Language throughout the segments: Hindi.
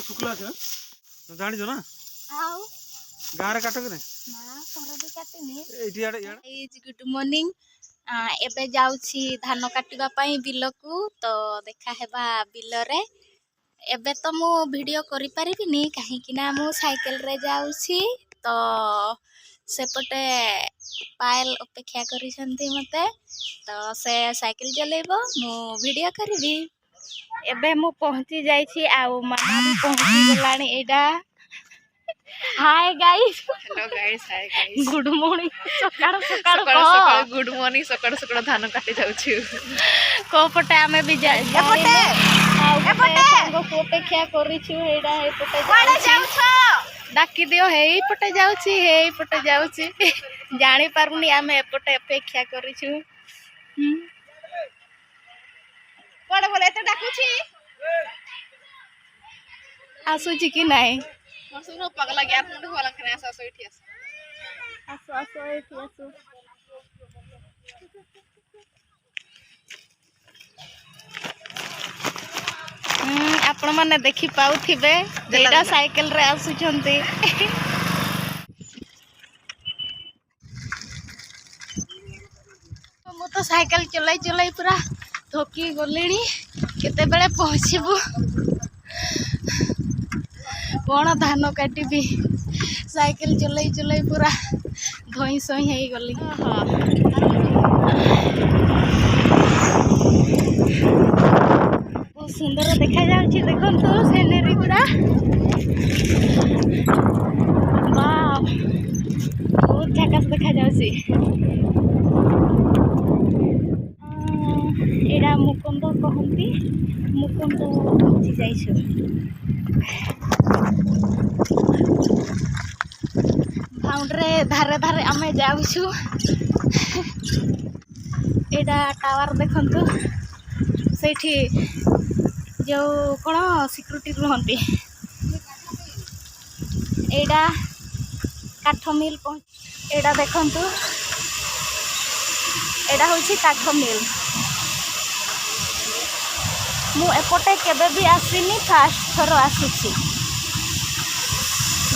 शुक्ला अच्छे जान ना गाँव काट कि गुड मॉर्निंग एबे जाउछि धान काटिबा पई बिलकू तो देखा हेबा बिलरे एबे तो मु वीडियो करि परिबिनी काहे कि ना मु साइकिल रे जाउछि तो सेपटे पायल अपेक्षा करिसंती मते तो से साइकिल चलेबो मु वीडियो करबी एबे मु पहुंची जाइछि आउ मामा भी पहुंची गलानी एडा hi guys hello guys hi guys good morning सकाळ सकाळ सकाळ गुड मॉर्निंग सकाळ सकाळ धान काटी जाउछु को पटे आमे भी जाय एपटे एपटे संग को अपेक्षा करिछु एडा एपटे कोडे जाउछो डाकी दियो हेई पटे जाउछि जानि पारुनी आमे एपटे अपेक्षा करिछु कोडे बोले एते डाकुछि आसुछि कि नाही सुनो पगला गया मुंड होला खने आसो इठी आसो आसो एठी आसो आपण माने देखि पाउथिबे जेडा साइकिल रे आसुछंती मु तो साइकिल चलाई पूरा थकी गलिनी केते बेले पहुंचबू कौन धान काटिबी साइकिल चलाई पूरा धई सई हे गली बहुत सुंदर देखा जाउछि देखंतु सीनरी गुड़ा वाव बहुत झकास देखा जाउछि एडा मुकुंद कहंती मुकुंद पहुंची जाइछु भाउंड्रे धारे धारे आमे जाउछु एडा टावर देखंतु सेठी जो कोन सिक्युरिटी रहंती एडा काठ मिल एडा देखंतु एडा होछि काठ मिल मु एपटे केबे भी आसीनी फास्ट थरो आसीछि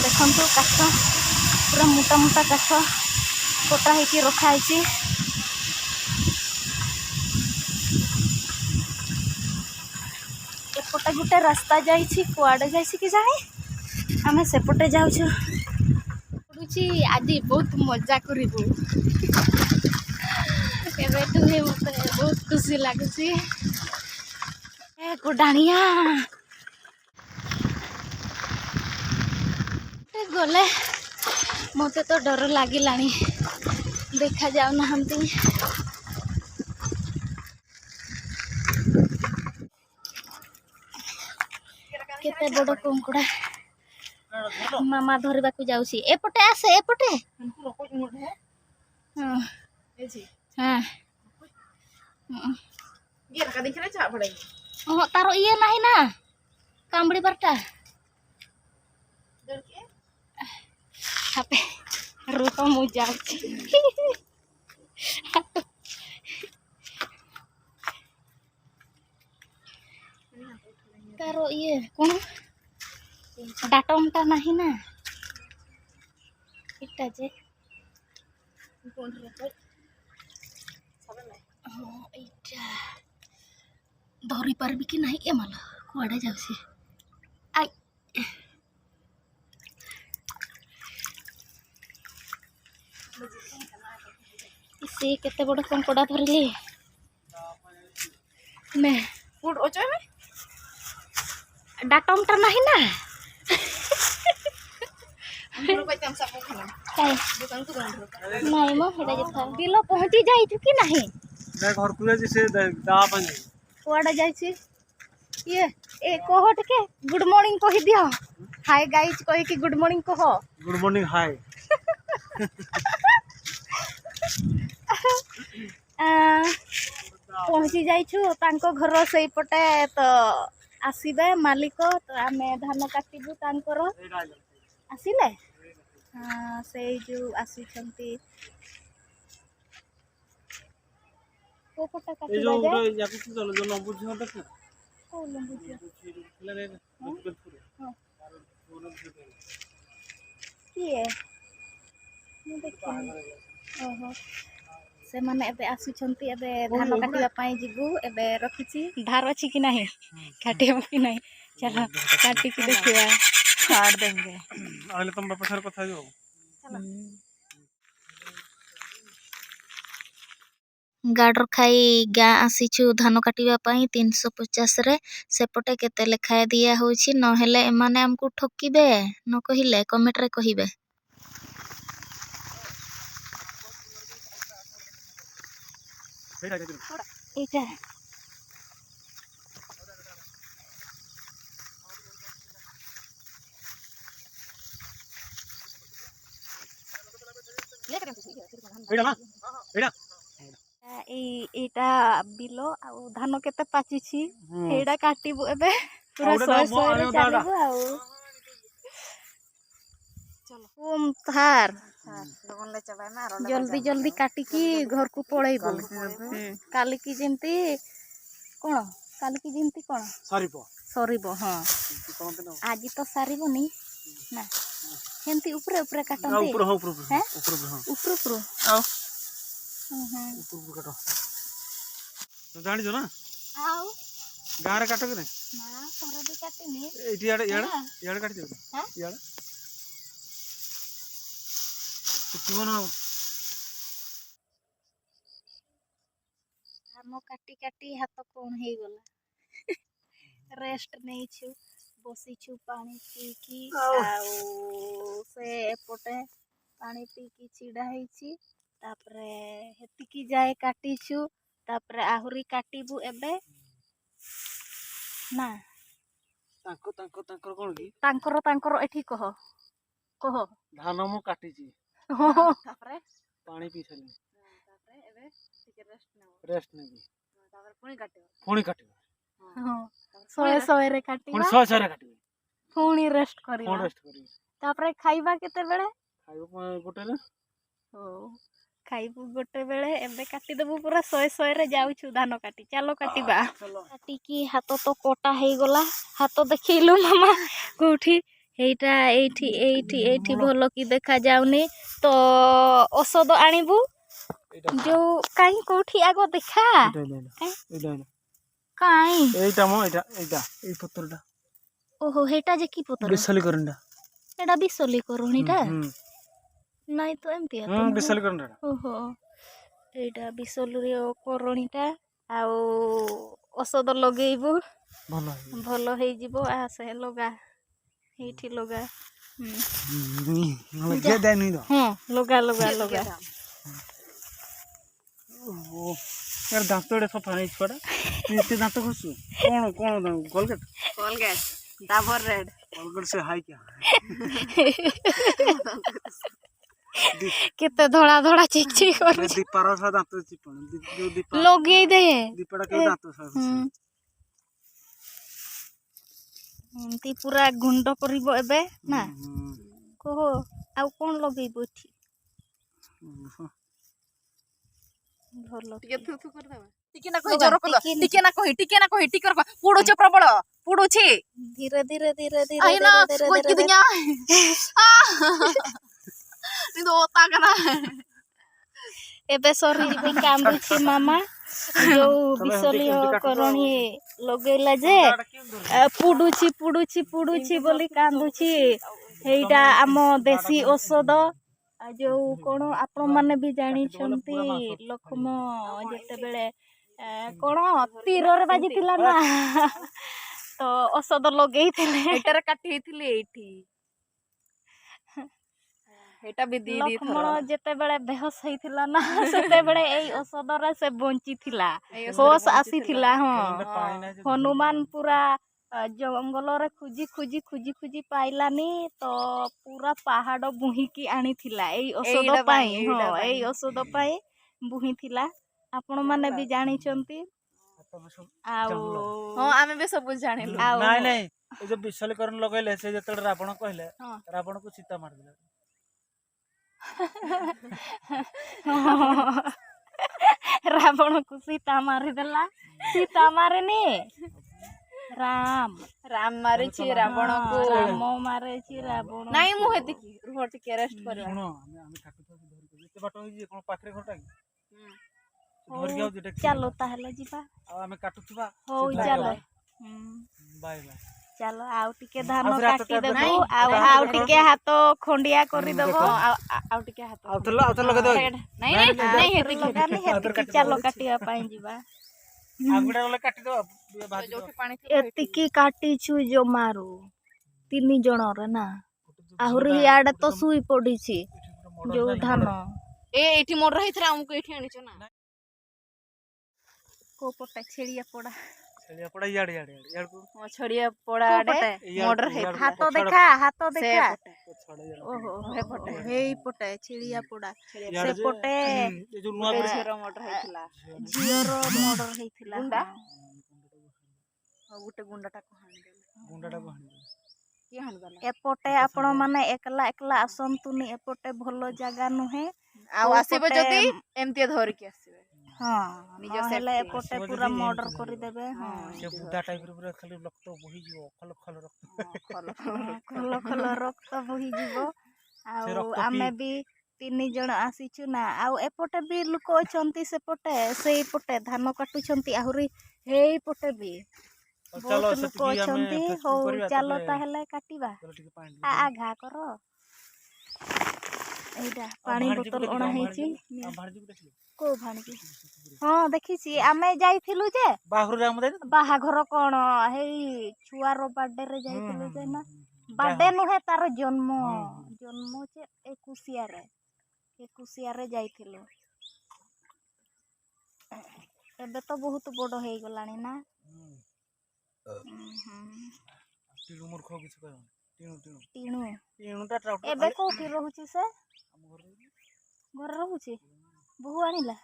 देखंतु काठ पूरा मोटा मोटा काठ कोटा हेकी रखा है एपटे गोटे रास्ता जाइछि कुआडे जाइछि कि जाने आमे सेपटे जाउछु पडुछि आज बहुत मजा करिबु एबेटु हे मते बहुत खुशी लागुछि ए गोडानिया गले मते तो डर लागिलानी देखा जाऊ नहंती केते बड़ कंकुड़ा मामा धरबा को जाउसी एपटे आसे एपटे हां हां गिर का दिखले चा पड़े ओ तारो ये नाही ना कांबड़ी बरटा डर के हापे रूप मु जाउची तारो ये कोन डाटमटा नाही ना इटा जे कोन रे सबले हां इटा धरी परबी कि नाही ए माला कुआडे जाउसी आई इसे केते बड़ कंकोड़ा धरली ने फूड ओचो में डाटमटा नाही ना हम को तम सब खाना काय दुकान को गंध नाही मो हेडा जथा बिलो पहुंची जाई छु कि नाही मैं घर को जैसे दा पानी कुआडा जाइछि ये ए कोहट के गुड मॉर्निंग कहि दियो हाय गाइस कहि कि गुड मॉर्निंग कहो गुड मॉर्निंग हाय पहुंची जाइछु तांको घर सही पटे तो आसीबे मालिक तो आमे धान काटिबु तांकर आसिले हां से जो आसीछंती को पटा ए जो काटिबा याकु चलो जो न बुझो देख किए ମୁଁ ଦେଖିନି ଓହୋ ସେମାନେ ଏବେ ଆସୁଛନ୍ତି ଏବେ ଧାନ କାଟିବା ପାଇଁ ଯିବୁ ଏବେ ରଖିଛି ଧାର ଅଛି କି ନାହିଁ କାଟିବ କି ନାହିଁ ଚାଲ କାଟିକି ଦେଖିବା କାଟ ଦେंगे आले तुम बापा सर कथा जो गाडर खाई गाँ आसीछु धान काटिबा ପାଇଁ 350 रे सेपटे केते लेखाए दिया होछि नहेले एमाने हमकु ठकिबे न कहिले कमेंट रे कहिबे एटा एटा बिलो आ धान केते पाचिछि एडा काटिबु एबे पूरा सोय सोय रे चालिबु आ चलो ओम थार जल्दी जल्दी काटिकी घर को पळेइबु काली की जेंती कोन सरीबो हां आज तो सारीबोनी ना हेंती ऊपर ऊपर काटंती ऊपर आओ ऊपर काटो तो जानि जो ना आओ गां रे काटो कि नहीं ना पर भी काटिनी एटी याडे काट दे हां याडे किवन धान काटी काटी हाथ कोन हे गला रेस्ट नहीं छु बसी छु पानी पी की आउ से एपटे पानी पी की छिड़ा हेछि तापरे हेति की जाए काटी छु तापरे आहुरी काटिबु एबे ना तांकर कोन की तांकर एठी कह धान मु काटी छी तापरे पानी पी छली तापरे एबे टिके रेस्ट नहीं तापरे पुणी काटिबो हां सोए सोए रे काटिबा पुणी सोए सोए रे काटिबो पुणी रेस्ट करिबा तापरे खाइबा केते बेले खाइबो गोटे रे हो खाइबु गोटे बेले एबे काटी देबु पूरा सोए सोए रे जाउछु धान काटी चलो काटिबा काटी की हाथ तो कोटा हे गला हाथ देखिलु मामा कोठी एइटा एइठी भलो की देखा जाउनी तो औषध आनिबु जो काई कोठी आगो देखा काई एइटा ए पत्तरटा ओहो हेटा जे की पत्तर बिसली करंडा एडा बिसली करूनीटा नहीं तो एमती बिसली करंडा ओहो एडा बिसली करूनीटा आउ औषध लगेइबु भलो हे जिवो आ से लगा हेठी लगा लगे दे नहीं दो हां लगा ओ यार दांत रे सफा नहीं छड़ा ते दांत घसु कोन कोलगेट डाबर रेड कोलगेट से हाई क्या केते धड़ा धड़ा चिक कर दीपारा सा दांत चिपण जो दीपा लगे दे दीपाड़ा के दांत सा ती पूरा गुंड करिवो एबे ना कहो आ कोन लगेइबो ठी भलो टिके थु कर देबा टिके ना कहि जरो कलो टिके ना कहि टिकर पुडुचे प्रबल पुडुचे धीरे धीरे आई ना कोइ कि दिया नि दो ओता कना एबे सरी भी कांदुची मामा जो बिसली करणी लगेला जे पुडुची बोली कांदुची हेइटा आम देसी औषध जो कोन आपण माने भी जानि छंती लखम जेते बेले कोन तीर रे बाजी थिला ना तो औषध लगेई थिले एटार काटी हेथिले एठी एटा भी दी लखमण जेते बेले बेहोश हेथिला ना सेते बेले एई औषध रे से बंची थिला होश आसी थिला हां हनुमान पूरा जंगल रे खुजी पाइलानी तो पूरा पहाड़ बुही की आनी थिला एई औषध पाई हां एई औषध पाई बुही थिला आपण माने भी जानि छंती आउ हां आमे भी सब जानिलु नहीं ए जो विशलीकरण लगैले से जतड़ रावण कहले रावण को सीता मार दिला रावण को सीता मारी देला सीता मारेनी राम राम मारिछि रावण को राम मारेछि रावण नहीं मु हेतिकी रुह टिके रेस्ट करबा ଶୁଣ ଆମେ କାଟୁଥିବା ଧରି କରି ଏତେ ବାଟ ହେଇଛି କଣ ପାଖରେ ଘରଟା କି ଧରିକି ହଉ, ଆଉଛି ଏଟା ଚାଲ ତାହେଲେ ଯିବା। ଆଉ ଆମେ କାଟୁଥିବା ହଉ ସେ ଚାଲ। ଧରିକି ବାଏ ବାଏ ଚାଲ ଆଉ ଟିକେ ଧାନ ଆଉଥରେ ହାତ କାଟିଦେବୁ ଚାଟିଦେବ। ଆଉ ଟିକେ ହାତ ଖଣ୍ଡିଆ କରିଦବ। ଆଉ टिके हाथ ଆଉଥରେ ଲଗେଇ ଦେବା କି? नहीं नहीं नहीं हेतिकी ଲଗାନି ହେତିକି ଚାଲ କାଟିବା ପାଇଁ ଯିବା। ଆଗୁଡା ଗଲେ କାଟିଦବା ଭାଜି जोठी पानी ଏତିକି କାଟିଛୁ ଜମାରୁ 3 ଜଣର ନା ଆହୁରି ଇଆଡେ ତ ଶୁଇ ପଡିଛି ଯୋଉ ଧାନ ए एठी मोर रहिथरा हमको एठी आनिछ ना କୋଉ ପଟେ ଛେଳିଆ ପଡା ଛେଳିଆ ପଡା ଇଆଡେ ଇଆଡେ ଇଆଡକୁ मो छड़िया पड़ा କୋଉ आडे ପଟେ? मोडर है ହାତ ଦେଖା ହାତ से ଦେଖା पटे ଓହୋ हे पटे ହେଇ ପଟେ ଛେଳିଆ ପଡା ଇଆଡେ ଯେ ସେପଟେ ଏ ଯୋଉ ନୂଆ गोटे ପଡା झियर मोडर हैथिला ଝିଅର ମର୍ଡର ହେଇଥିଲା ଗୁଣ୍ଡା? ହଁ। और गोटे गुंडाटा को हानि ଗୁଣ୍ଡାଟାକୁ ହାଣି की हानि वाला ଏପଟେ ଆପଣ ମାନେ ଏକଲା ଏକଲା ଆସନ୍ତୁନି ଏପଟେ ଭଲ ଜାଗା ନୁହେଁ आ आसीबे जदी एमती धर के आसीबे ହଁ ନିଜ ନହେଲେ safety। ଏପଟେ ଆସିବ ପୁରା ଯଦି ମର୍ଡର ଏମିତି କରିଦେବେ ହଁ ସେ ବୁଦା ଟାଇପର ପୁରା ଖାଲି ରକ୍ତ ବୋହିଯିବ ଖଲ ଖଲ ରକ୍ତ खल ଖଲ ଖଲ ରକ୍ତ ବୋହିଯିବ ସେ ଆଉ ରକ୍ତ ଆମେ ବି 3 ଜଣ ଆସିଛୁ ନା ଆଉ ଏପଟେ ବି ଲୋକ ଅଛନ୍ତି ସେପଟେ ସେଇପଟେ ଧାନ କାଟୁଛନ୍ତି ଆହୁରି ହେଇପଟେ ବି ଆଉ ଚାଲ ବହୁତ ଲୋକ ସେତିକି ଆମେ ଅଛନ୍ତି Facebook ହଉ କରିବା, ଚାଲ ତାପରେ ତାହେଲେ କାଟିବା ଚାଲ ଟିକେ ପାଣି ଆଘା କର ଏଇଟା ପାଣି ବୋତଲ ଅଣା ହେଇଛି ଭାଣିଯିବୁ ଦେଖିଲୁ କୋଉ ଭାଣିକି ହଁ ଦେଖିଛି ଆମେ ଯାଇଥିଲୁ ଯେ ବାହାଘରରେ ଆମେ ଯାଇଥିଲୁ ବାହାଘର କଣ ହେଇ ଛୁଆର ବାର୍ଥଡେ ଯାଇଥିଲୁ ଯେ ନା ବାର୍ଥଡେ ନୁହେଁ ତାର ଜନ୍ମ ଜନ୍ମ ଯେ ଏକୁସିଆରେ ଯାଇଥିଲୁ ଏବେ ତ ବହୁତ ବଡ ହେଇଗଲାଣି ନା ଟିଣୁ ମୂର୍ଖ କିଛି କହିବନି ଟିଣୁ ଟିଣୁ ଟିଣୁ ଟିଣୁଟା ଟ୍ରାକ୍ଟର ଏବେ କୋଉଠି ରହୁଛି ସେ ଆମ ଘରେ ଘରେ ରହୁଛି ବୋହୁ ଆଣିଲା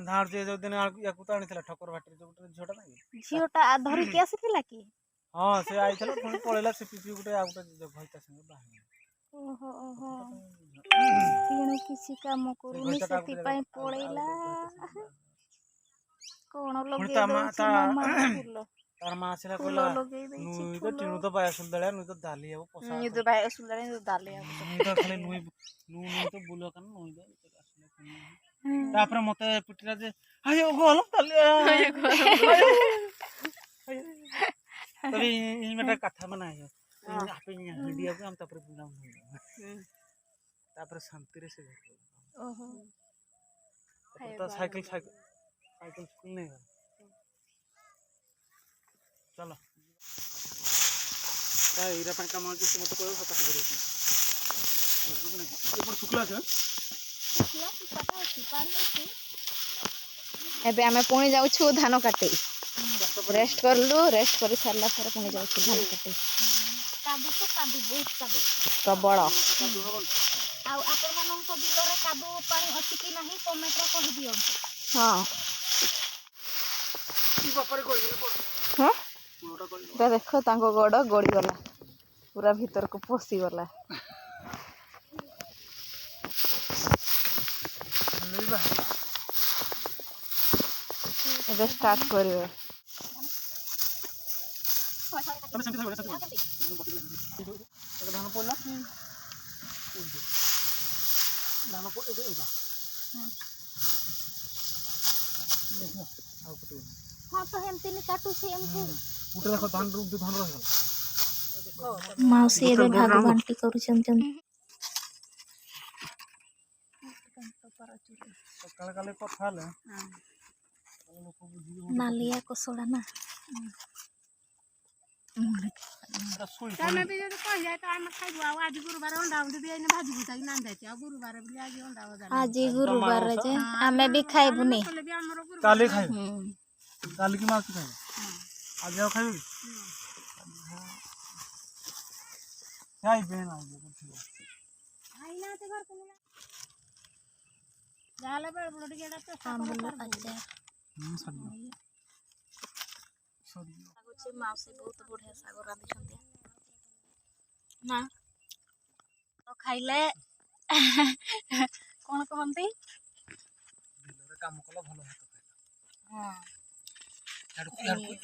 ଧାର ଯେ ଯୋଉ ଦିନ ୟାକୁ ତ ଆଣିଥିଲା ଠକର ଭାଟିରେ ଯୋଉ ଗୋଟେ ଝିଅଟା ନାହିଁ ଝିଅଟା ଧରିକି ଆସିଥିଲା କି ହଁ ସେ ଆଇଥିଲା ପୁଣି ପଳେଇଲା ସେ ପିପି ଗୋଟେ ଆଉ ଗୋଟେ ଭଇତା ସାଙ୍ଗେ ବାହା ଓହୋ ଓହୋ ଟିଣୁ କିଛି କାମ କରୁନି ସେଥିପାଇଁ ପଳେଇଲା କଣ ଲଗେଇ ଦଉଛି ମାମା ଫୁଲ ତାର ମା ଆସିଲା ଫୁଲ କହିଲା ଲଗେଇ ଦେଇଛି ନୁଇ ତ ଫୁଲ ଟିଣୁ ତ ବାୟା ସୁନ୍ଦଳିଆ ନୁଇ ତ ଦାଲି ହବ ପୋଷା ये तो भाई सुंदर है तो डाले ନୁଇ ତ ଖାଲି ନୁଇ ନୁଇ ତ ବୁଲ କାନ ନୁଇ ତ ତାପରେ ମତେ ପିଟିଲା ଯେ ଆୟ ଗଲ ତାଲିଆ तभी इनमें कथा बना है आपे इंडिया को हम तापर बुलाऊं तापर शांति रे से ओहो तो साइकिल साइकिल साइकिल स्कूल नहीं है चलो ताई इरा पे काम आके मत कोई पता करे ये पर शुक्ला है एबे हमें पुणी जाउछु धान काटे रेस्ट करलु रेस्ट करि सारला ପରେ पुणी जाउछु धान काटे कादू तो कादू बहुत कादू प्रबल ଆଉ ଆପଣମାନଙ୍କ ବିଲରେ କାଦୁ ପାଣି ଅଛି କି ନାହିଁ କମେଣ୍ଟରେ କହିଦିଅନ୍ତୁ हां हां तो देखो तांको गोड़ गड़ी गला पूरा भीतर को पसी गला एबे स्टार्ट करिवे धान पड़ला धान पड़े हाँ तो हेमती नि काटू छी एमती उठे देखो धान रूप धान रहे माउसी एबे भाग बांटी करूछन सकाळ काले कथा हले नालिया कोसड़ा ना तमे भी जब कह जाए तो आम खाइबो आ आज गुरुवार अंडा उंडी भी भाजी भुता कि नान जाती आ गुरुवार भी आज अंडा बजार आज गुरुवार जे आमे भी खाइबुनी कले भी हमरो गुरुवार काली खाइ काली की माछ खाइ आज जाओ खाइ खाइ बेन आज आइना ते घर को जाले बड़ बड़ गेडा तो आमल अच्छा सॉरी लाଗୁଛି ମାଉସୀ ବହୁତ ବଢିଆ ଶାଗ ରାନ୍ଧିଛନ୍ତି ନା ତ ଖାଇଲେ କଣ କହନ୍ତି ବିଲରେ କାମ କଲା ଭଲ ଭାତ ଖାଇଲା ହଁ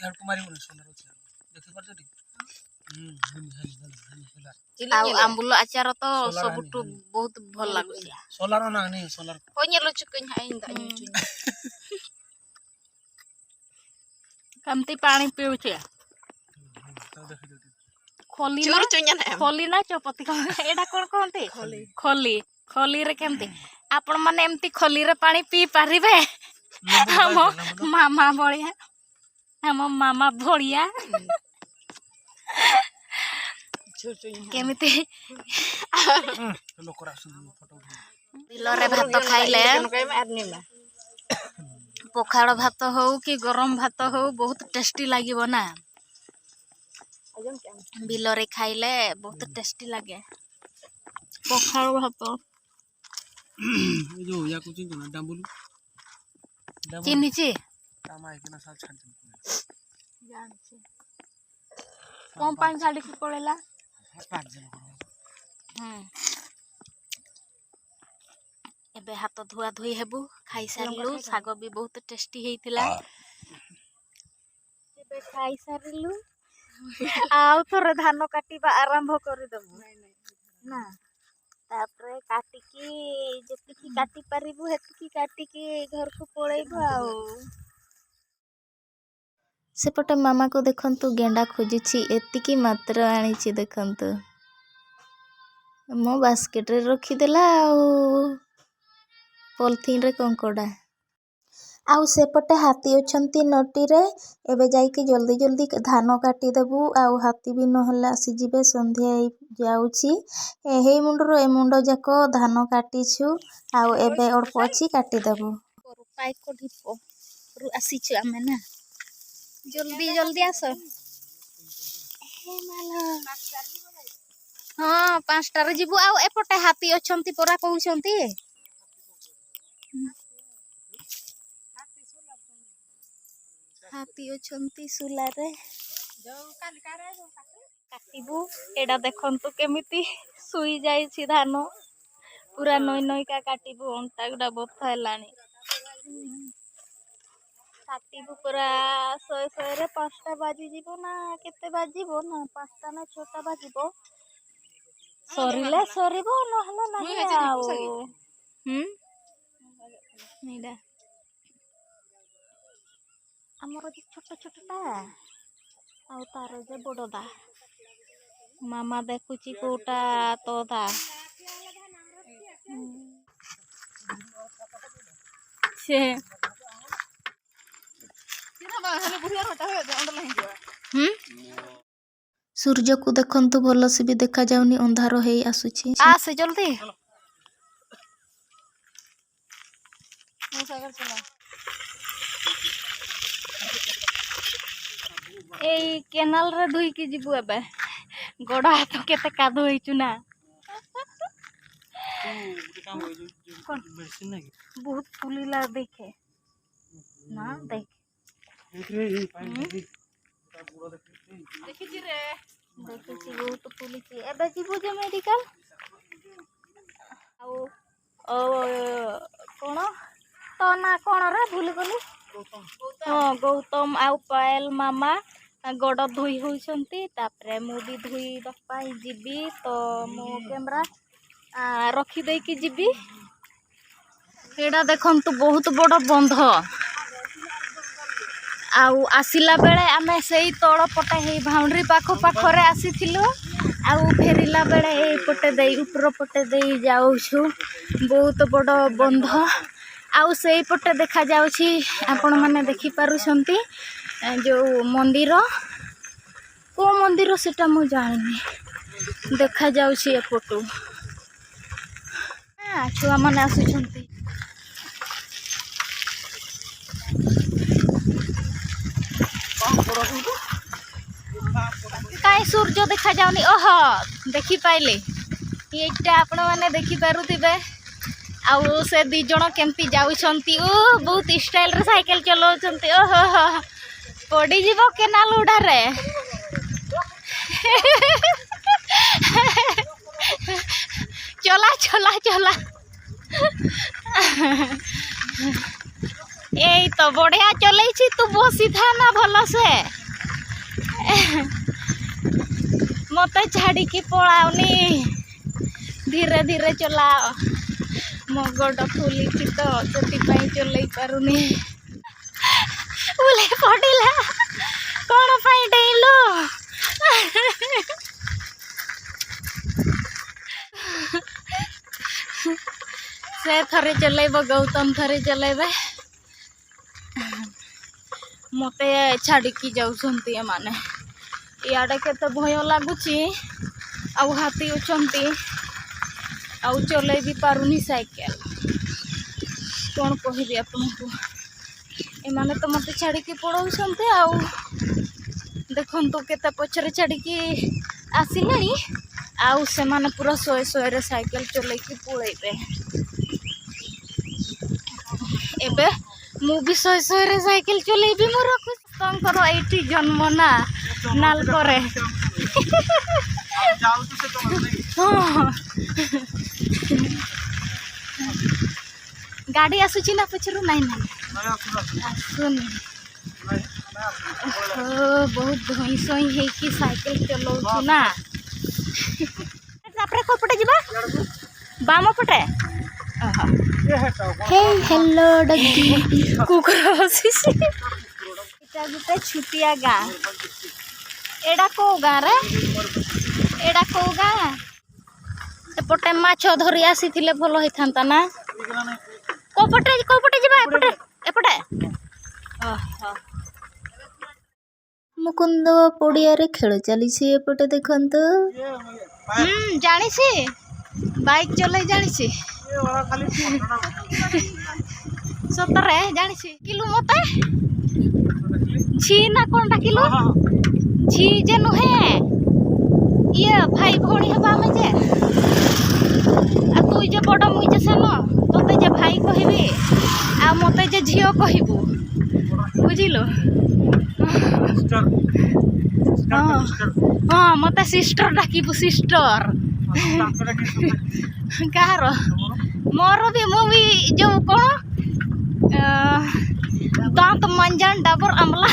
ୟାଡକୁ ମାରିବୁନି ସୁନ୍ଦର ଅଛି ଦେଖି ପାରୁଛ ଟି ଆଉ ଆମ୍ବୁଲ ଆଚାର ତ ସବୁଠୁ ବହୁତ ଭଲ ଲାଗୁଛି सोलार ना नहीं सोलार କେମିତି ପାଣି ପିଉଛି ଖଲି ନା ଚପତି ଏଇଟା କଣ କହନ୍ତି ଖଲି ଖଲିରେ କେମିତି ଆପଣ ମାନେ ଏମିତି ଖଲିରେ ପାଣି ପିଇ ପାରିବେ ଆମ ମାମା ଭଳିଆ କେମିତି ବିଲରେ ଭାତ ଖାଇଲେ ପଖାଳ ଭାତ ହଉ କି ଗରମ ଭାତ ହଉ ବହୁତ ଟେଷ୍ଟି ଲାଗିବ ନା ବିଲରେ ଖାଇଲେ ବହୁତ ଟେଷ୍ଟି ଲାଗେ ପଖାଳ ଭାତ जो या कुछ ना डांबुलू ଚିହ୍ନିଛି कामा है कि ना साल छाड़ दे କଣ ପାଇଁ ଛାଡ଼ିକି ପଳେଇଲା पांच जन ଏବେ ହାତ ଧୁଆ ଧୁଇ ହେବୁ ଖାଇସାରିଲୁ ଶାଗ ବି ବହୁତ ଟେଷ୍ଟି ହେଇଥିଲା ଏବେ ଖାଇସାରିଲୁ ଆଉ ଥରେ ଧାନ କାଟିବା ଆରମ୍ଭ କରିଦେବୁ ନା ତାପରେ କାଟିକି ଯେତିକି କାଟି ପାରିବୁ ସେତିକି କାଟିକି ଘରକୁ ପଳେଇବୁ ଆଉ ସେପଟେ ମାମାକୁ ଦେଖନ୍ତୁ ଗେଣ୍ଡା ଖୋଜୁଛି ଏତିକି ମାତ୍ର ଆଣିଛି ଦେଖନ୍ତୁ ମୋ ବାସ୍କେଟରେ ରଖିଦେଲା ଆଉ ପଲିଥିନରେ କଙ୍କଡ଼ା ଆଉ ସେପଟେ ହାତୀ ଅଛନ୍ତି ନଟିରେ ଏବେ ଯାଇକି ଜଲ୍ଦି ଜଲ୍ଦି ଧାନ କାଟିଦେବୁ ଆଉ ହାତୀ ବି ନହେଲେ ଆସିଯିବେ ସନ୍ଧ୍ୟା ଯାଉଛି ହେଇ ମୁଣ୍ଡରୁ ଏ ମୁଣ୍ଡ ଯାକ ଧାନ କାଟିଛୁ ଆଉ ଏବେ ଅଳ୍ପ ଅଛି କାଟିଦେବୁ ପାଇକ ଢିପରୁ ଆସିଛୁ ଆମେ ନା ଜଲ୍ଦି ଜଲ୍ଦି ଆସ ହଁ 5টাରେ ଯିବୁ ଆଉ ଏପଟେ ହାତୀ ଅଛନ୍ତି ପରା କହୁଛନ୍ତି ହାତୀ ଅଛନ୍ତି ସୁଲାରେ କାଟିବୁ ଏଇଟା ଦେଖନ୍ତୁ କେମିତି ଶୋଇ ଯାଇଛି ଧାନ ପୁରା ନଈ ନଈକା କାଟିବୁ ଅଣ୍ଟା ଗୁଡା ବଥା ହେଲାଣି କାଟିବୁ ପୁରା 100ରେ 5ଟା ବାଜିଯିବ ନା କେତେ ବାଜିବ ନା 5ଟା ନା 6ଟା ବାଜିବ ସରିଲେ ସରିବ ନହେଲେ ନାହିଁ ଆଉ ଏଇଟା ଆମର ଛୋଟ ଛୋଟଟା ଆଉ ତାର ଯେ ବଡ଼ଟା ମାମା ଦେଖୁଛି କୋଉଟା ତୋଟା ସେ ସୂର୍ଯ୍ୟକୁ ଦେଖନ୍ତୁ ଭଲସେ ବି ଦେଖାଯାଉନି ଅନ୍ଧାର ହେଇ ଆସୁଛି ଆସେ ଜଲ୍ଦି ଏଇ କେନାଲରେ ଧୋଇକି ଯିବୁ ଏବେ ଗୋଡ଼ ହାତ କେତେ କାଦୁ ହେଇଛୁ ନା ବହୁତ ଫୁଲିଲା ଦେଖେ ନା ଦେଖ ଦେଖିଛି ବହୁତ ଫୁଲିଛି ଏବେ ଯିବୁ ଯେ ମେଡିକାଲ ଆଉ କଣ ତ ନା କଣ ରେ ଭୁଲିଗଲି ହଁ ଗୌତମ ଆଉ ପାଏଲ ମାମା ଗୋଡ଼ ଧୋଇ ହେଉଛନ୍ତି ତାପରେ ମୁଁ ବି ଧୋଇବା ପାଇଁ ଯିବି ତ ମୋ କ୍ୟାମେରା ରଖିଦେଇକି ଯିବି ଏଇଟା ଦେଖନ୍ତୁ ବହୁତ ବଡ଼ ବନ୍ଧ ଆଉ ଆସିଲା ବେଳେ ଆମେ ସେଇ ତଳ ପଟେ ହେଇ ବାଉଣ୍ଡ୍ରି ପାଖରେ ଆସିଥିଲୁ ଆଉ ଫେରିଲା ବେଳେ ଏଇପଟେ ଦେଇ ଉପର ପଟେ ଦେଇ ଯାଉଛୁ ବହୁତ ବଡ଼ ବନ୍ଧ ଆଉ ସେଇପଟେ ଦେଖାଯାଉଛି ଆପଣମାନେ ଦେଖିପାରୁଛନ୍ତି ଯେଉଁ ମନ୍ଦିର କେଉଁ ମନ୍ଦିର ସେଟା ମୁଁ ଜାଣିନି ଦେଖାଯାଉଛି ଏପଟୁ ଛୁଆମାନେ ଆସୁଛନ୍ତି କାଇଁ ସୂର୍ଯ୍ୟ ଦେଖାଯାଉନି ଓହୋ ଦେଖିପାଇଲେ ଏଇଟା ଆପଣମାନେ ଦେଖିପାରୁଥିବେ ଆଉ ସେ ଦି ଜଣ କେମିତି ଯାଉଛନ୍ତି ଓ ବହୁତ ଷ୍ଟାଇଲରେ ସାଇକେଲ ଚଲାଉଛନ୍ତି ଓହୋ ପଡ଼ିଯିବ କେନାଲ ଉଡ଼ାରେ ଚଲା ଚଲା ଚଲା ଏଇ ତ ବଢ଼ିଆ ଚଲେଇଛି ତୁ ବସିଥା ନା ଭଲସେ मत छाड़ी की पलाओनी धीरे धीरे चलाओ मो गोड़ फुली तो से चल पारुनी उले पड़ला कौन पाई डेलो से थरे चलेब गौतम थरे चलेबे मते छाड़िकी जाऊँगी माने इे केते भय लगुच आउ हाथी उचंती आउ चलै भी पारुनी साइकेल कौन कहबी आपको एमाने तो मते छाड़िकी पड़ौछंती आउ देखंतु केते पछरे छाड़िकी आसिलेनी आउ से माने पूरा सोए सोए रे साइकेल चलैकी पळैबे एबे मु भी सोए सोए रे साइकेल चलैबी मोर खुशंकर एठी जन्म ना नाल करे गाड़ी आसुची ना पछरु नाइ ना आसुन बहुत धई सई है कि साइकेल चलाऊ ना तापरे कोपटे जिबा बाम पटे हे हेलो डगी कुकुर हसीसी एटा गुटे छुटिया गाँ एडा को गाँ रे एडा को गाँ एपटे माछ धरी आसी थिले भलो होई थांता ना कोपटे जिबा एपटे एपटे मुकुंद पड़िया रे खेल चली एपटे देखंत जानी सी बाइक चलै जानी सी सतरे जानी सी किलो मते छी ना कोन किलो छी जे नुहे ये भाई भोणी हबा में जे आ तू जे बड़ मुई जे सानो तोते जे भाई कहबी आ मते जे झियो कहबू बुझिलो हाँ मत सिस्टर डाकबू सिस्टर कहार मोर भी मु भी जो कौन दांत मंजन डाबर आमला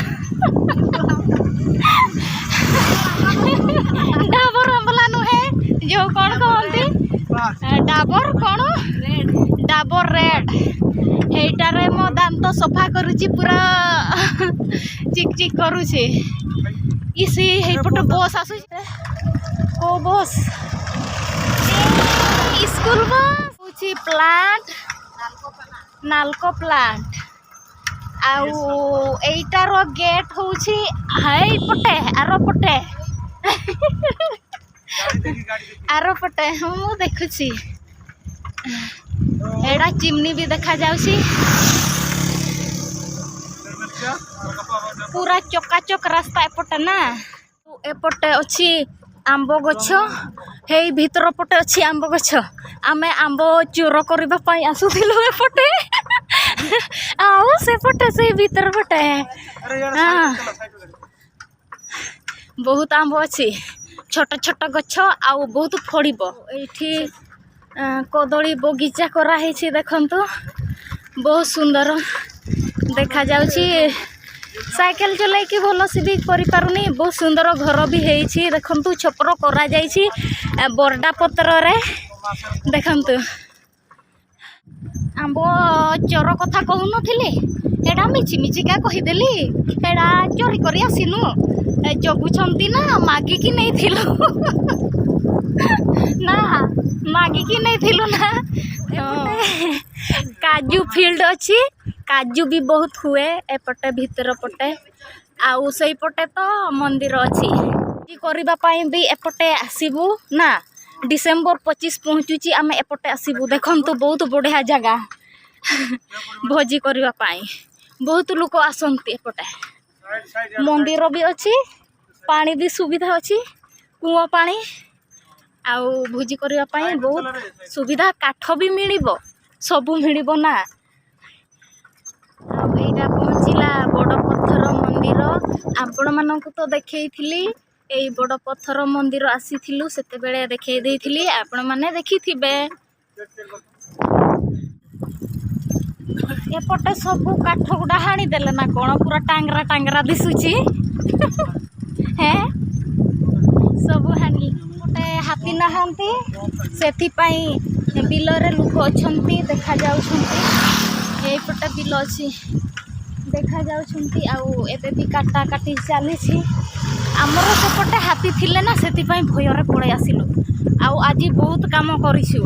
डाबर आमला नुहे जो कौन कहती डाबर कौन डाबर रेड एटारे मो दांत सफा करुची पूरा चिक चिक करुची इसी हेपट बस आसु को बस स्कूल बस होची प्लांट नालको प्लांट आउ एटार गेट होची हाई पटे आरो पटे आरो पटे हम देखुची एडा चिमनी भी देखा जाउची पूरा चकाचक रास्ता एपटे ना एपटे अच्छी आंब गछ हे भीतर पटे अच्छी आंब गछ आमे आंब चोर करबा पई आसुथिलु एपटे आउ सेपटे से भीतर पटे बहुत आंब अच्छी छोट छोट गछ आउ बहुत फड़िबो एठी कदली बगीचा करा हेछि देखंतु बहुत सुंदर देखा जाउची साइकेल चलाई कि भल से भी करि पारुनी बहुत सुंदर घर भी हेछि देखंतु छपर करा जाइछि बरडा पत्र रे देखंतु आंबो चोर कथा कहू नथिले एडा मिछि मिछि का कहि देली एडा चोरी करी आसिनु जगुछंती ना मागी की नहीं थिलु ना मागी की नहीं थिलु ना काजू फील्ड अच्छी काजू भी बहुत हुए एपटे भीतर पटे आउ सही पटे तो मंदिर अच्छी करबा पई भी एपटे आसीबू ना डिसेम्बर 25 पहुँचुची आम एपटे आसीबू देखंतु बहुत बढ़िया जगह भोजी करबा पई बहुत लोक आसंती एपटे मंदिर भी अच्छी पानी भी सुविधा अच्छी कुआ पानी आउ भोजी करबा पई बहुत सुविधा काठ भी मिलिबो सबू मिलिबो ना एटा पहुँचला बड़ पत्थर मंदिर आपण मानक तो देखैथिली एई बड़ पत्थर मंदिर आसीथिलु सेते बेले देखै देइथिली आपण माने देखिथिबे एपटे सबू काठ गुडा हाणी देले ना कोन पूरा टांगरा टांगरा दिसुची हैं नाहांती सेथिपाई बिलरे लोक अछंती देखा जाउछंती एपटे बिल अछि देखा जाउछंती आउ एबे भी काटा काटी चली आमर सेपटे हाथी थिले ना सेथिपाई भयरे पळे आसिलु आउ आज बहुत काम करिछु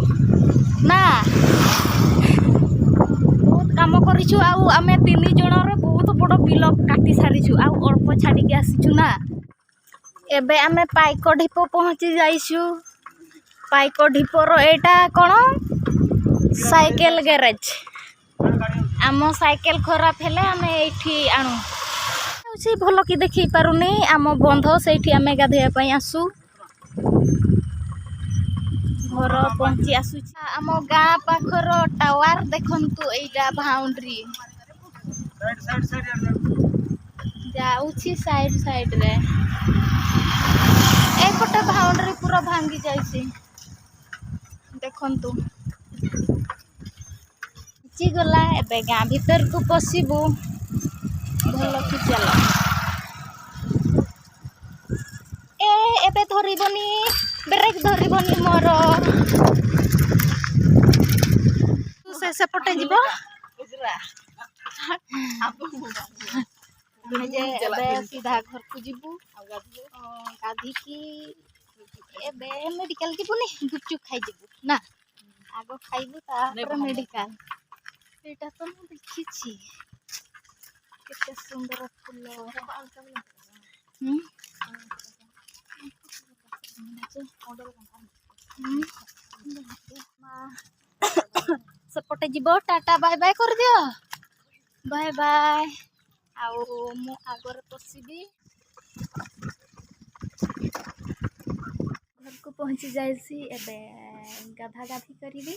ना बहुत काम करिछु आउ आमे 3 जणर बहुत बड़ बिल काटी सारिछु आउ अल्प छाड़ी के आसिछु ना एबे आमे पाइक ढिप पहुंची जाइछु पाइक ढिपर एटा कोन साइकेल गैरेज आम साइकेल खराब हेले आमे एठी आणु से भल कि देखि पारुनी आम बंध सेठी आमे गाधेया पई आसु घर पहुंची आसु आम गाँ पाखर टावर देखंतु एटा बाउंड्री जाउछि साइड साइड रे एपटे बाउंड्री पूरा भांगी जाइछि देखंतु ची गला एबे गाँ भीतर को पसिबु भल कि चला एबे धरिबनी ब्रेक धरिबनी मोर तू से पटे जीवो एबे सीधा घर को जीवु गाधी की एबे मेडिकल जीवुनी गुपचुप खाई जीवु ना आगो खाइबु तापर मेडिकल एटा तो मु देखिछि केते सुंदर फूल सेपटे जीव टाटा बाय बाय कर दियो बाय बाय आउ मु आगर पसिबी घर को पहुंची जाइसी एबे गाधा गाधी करिबी